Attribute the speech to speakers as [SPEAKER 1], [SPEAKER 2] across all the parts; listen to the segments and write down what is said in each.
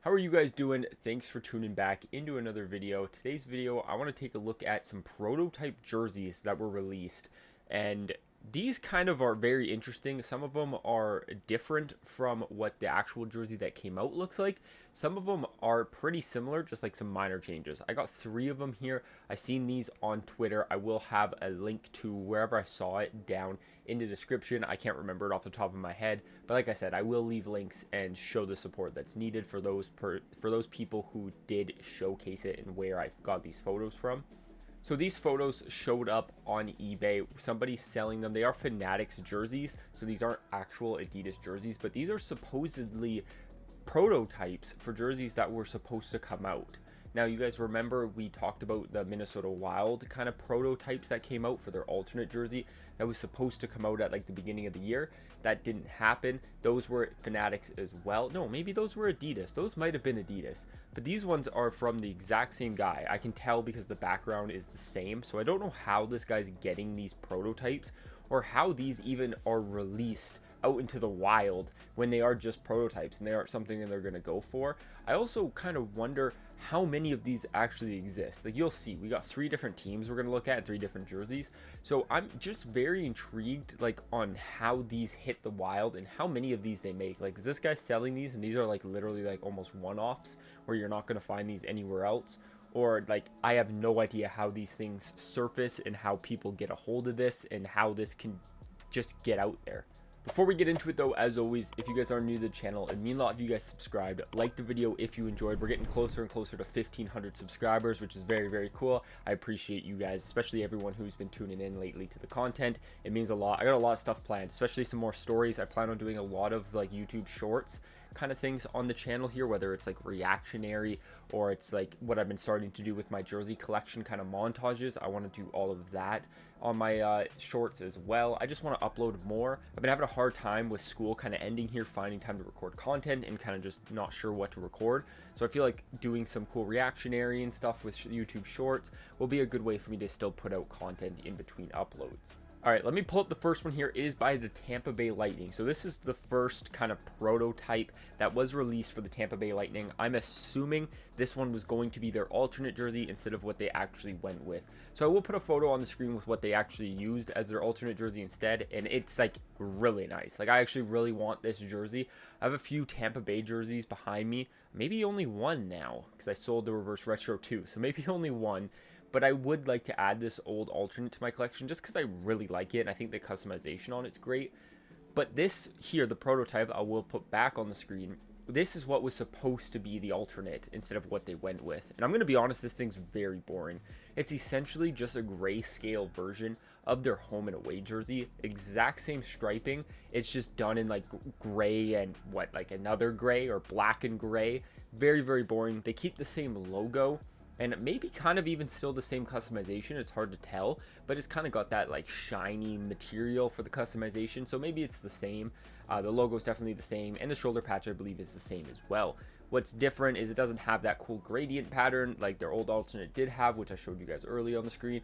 [SPEAKER 1] How are you guys doing? Thanks for tuning back into another video. Today's video, I want to take a look at some prototype jerseys that were released, and these kind of are very interesting. Some of them are different from what the actual jersey that came out looks like. Some of them are pretty similar, just like some minor changes. I got 3 of them here. I seen these on Twitter. I will have a link to wherever I saw it down in the description. I can't remember it off the top of my head, but like I said, I will leave links and show the support that's needed for those people who did showcase it and where I got these photos from. So these photos showed up on eBay. Somebody's selling them. They are Fanatics jerseys, so these aren't actual Adidas jerseys, but these are supposedly prototypes for jerseys that were supposed to come out. Now, you guys remember we talked about the Minnesota Wild kind of prototypes that came out for their alternate jersey that was supposed to come out at like the beginning of the year. That didn't happen. Those were Fanatics as well. No, maybe those were Adidas. Those might have been Adidas. But these ones are from the exact same guy. I can tell because the background is the same. So I don't know how this guy's getting these prototypes or how these even are released out into the wild when they are just prototypes and they aren't something that they're going to go for. I also kind of wonder how many of these actually exist. Like, you'll see, we got 3 different teams we're going to look at, 3 different jerseys. So I'm just very intrigued like on how these hit the wild and how many of these they make. Like, is this guy selling these and these are like literally like almost one-offs where you're not going to find these anywhere else? Or like, I have no idea how these things surface and how people get a hold of this and how this can just get out there. Before we get into it though, as always, if you guys are new to the channel, it'd mean a lot if you guys subscribed, like the video if you enjoyed. We're getting closer and closer to 1,500 subscribers, which is very, very cool. I appreciate you guys, especially everyone who's been tuning in lately to the content. It means a lot. I got a lot of stuff planned, especially some more stories. I plan on doing a lot of like YouTube shorts kind of things on the channel here, whether it's like reactionary or it's like what I've been starting to do with my jersey collection kind of montages. I want to do all of that on my shorts as well. I just want to upload more. I've been having a hard time with school kind of ending here, finding time to record content and kind of just not sure what to record. So I feel like doing some cool reactionary and stuff with YouTube shorts will be a good way for me to still put out content in between uploads. All right, let me pull up the first one here. It is by the Tampa Bay Lightning. So this is the first kind of prototype that was released for the Tampa Bay Lightning. I'm assuming this one was going to be their alternate jersey instead of what they actually went with. So I will put a photo on the screen with what they actually used as their alternate jersey instead. And it's like really nice. Like, I actually really want this jersey. I have a few Tampa Bay jerseys behind me. Maybe only one now because I sold the reverse retro too. So maybe only one. But I would like to add this old alternate to my collection just because I really like it and I think the customization on it's great. But this here, the prototype, I will put back on the screen. This is what was supposed to be the alternate instead of what they went with. And I'm going to be honest, this thing's very boring. It's essentially just a grayscale version of their home and away jersey. Exact same striping. It's just done in like gray and what, like another gray or black and gray. Very, very boring. They keep the same logo. And maybe kind of even still the same customization. It's hard to tell, but it's kind of got that like shiny material for the customization. So maybe it's the same. The logo is definitely the same. And the shoulder patch, I believe, is the same as well. What's different is it doesn't have that cool gradient pattern like their old alternate did have, which I showed you guys earlier on the screen.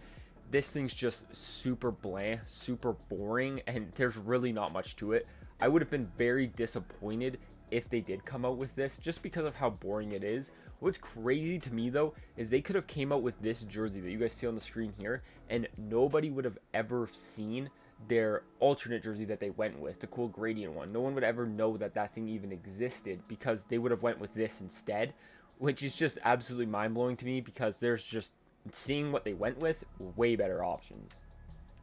[SPEAKER 1] This thing's just super bland, super boring, and there's really not much to it. I would have been very disappointed if they did come out with this just because of how boring it is. What's crazy to me though is they could have came out with this jersey that you guys see on the screen here and nobody would have ever seen their alternate jersey that they went with, the cool gradient one. No one would ever know that that thing even existed because they would have went with this instead, which is just absolutely mind-blowing to me because there's just, seeing what they went with, way better options.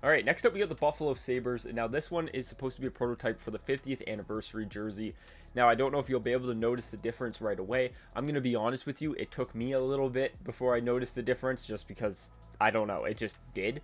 [SPEAKER 1] All right, next up we got the Buffalo Sabres. Now this one is supposed to be a prototype for the 50th anniversary jersey. Now I don't know if you'll be able to notice the difference right away. I'm going to be honest with you, it took me a little bit before I noticed the difference just because, I don't know, it just did.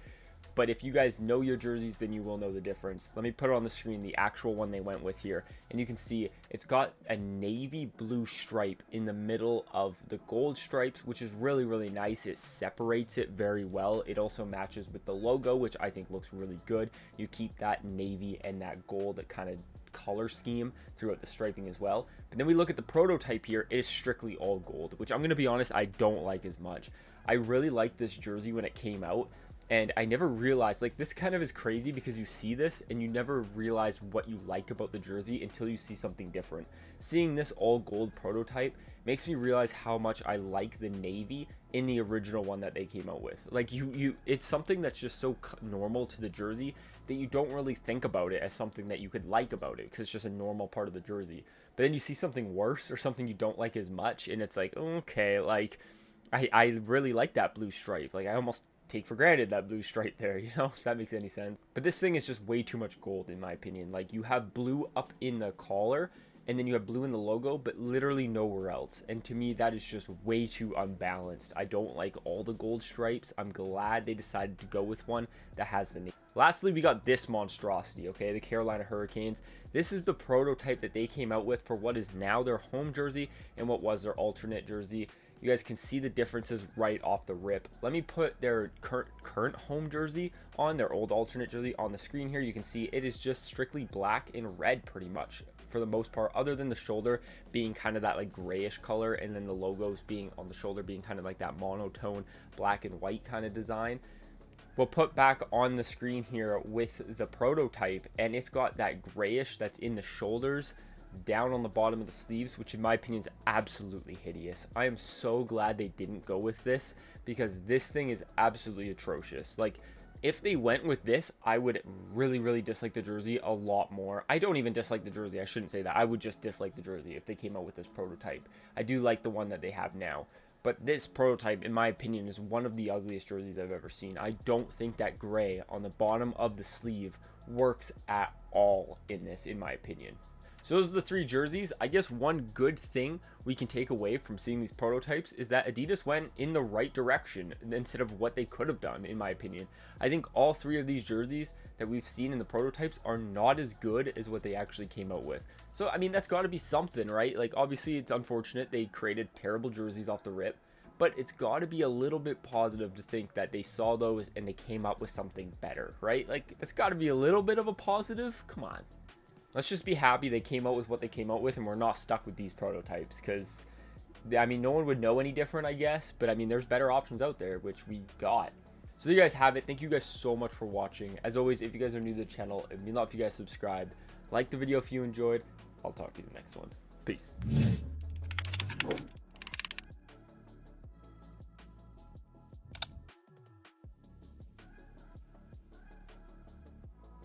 [SPEAKER 1] But if you guys know your jerseys, then you will know the difference. Let me put it on the screen, the actual one they went with here. And you can see it's got a navy blue stripe in the middle of the gold stripes, which is really, really nice. It separates it very well. It also matches with the logo, which I think looks really good. You keep that navy and that gold kind of color scheme throughout the striping as well. But then we look at the prototype here. It is strictly all gold, which I'm going to be honest, I don't like as much. I really liked this jersey when it came out. And I never realized, like, this kind of is crazy because you see this and you never realize what you like about the jersey until you see something different. Seeing this all gold prototype makes me realize how much I like the navy in the original one that they came out with. Like it's something that's just so normal to the jersey that you don't really think about it as something that you could like about it, because it's just a normal part of the jersey. But then you see something worse or something you don't like as much, and it's like, okay, like I really like that blue stripe. Like I almost take for granted that blue stripe there, you know, if that makes any sense. But this thing is just way too much gold in my opinion. Like you have blue up in the collar, and then you have blue in the logo, but literally nowhere else. And to me, that is just way too unbalanced. I don't like all the gold stripes. I'm glad they decided to go with one that has the name. Lastly, we got this monstrosity, okay, the Carolina Hurricanes. This is the prototype that they came out with for what is now their home jersey and what was their alternate jersey. You guys can see the differences right off the rip. Let me put their current home jersey on, their old alternate jersey, on the screen here. You can see it is just strictly black and red pretty much for the most part, other than the shoulder being kind of that like grayish color, and then the logos being on the shoulder being kind of like that monotone black and white kind of design. We'll put back on the screen here with the prototype, and it's got that grayish that's in the shoulders down on the bottom of the sleeves, which in my opinion is absolutely hideous. I am so glad they didn't go with this, because this thing is absolutely atrocious. Like if they went with this, I would really dislike the jersey a lot more. I don't even dislike the jersey, I shouldn't say that. I would just dislike the jersey if they came out with this prototype. I do like the one that they have now, but this prototype, in my opinion, is one of the ugliest jerseys I've ever seen. I don't think that gray on the bottom of the sleeve works at all in this, in my opinion. So those are the three jerseys. I guess one good thing we can take away from seeing these prototypes is that Adidas went in the right direction instead of what they could have done, in my opinion. I think all three of these jerseys that we've seen in the prototypes are not as good as what they actually came out with. So, I mean, that's got to be something, right? Like, obviously, it's unfortunate they created terrible jerseys off the rip, but it's got to be a little bit positive to think that they saw those and they came up with something better, right? Like, it's got to be a little bit of a positive. Come on. Let's just be happy they came out with what they came out with and we're not stuck with these prototypes, because, I mean, no one would know any different, I guess. But, I mean, there's better options out there, which we got. So there you guys have it. Thank you guys so much for watching. As always, if you guys are new to the channel, it would mean a lot if you guys subscribe. Like the video if you enjoyed. I'll talk to you in the next one. Peace.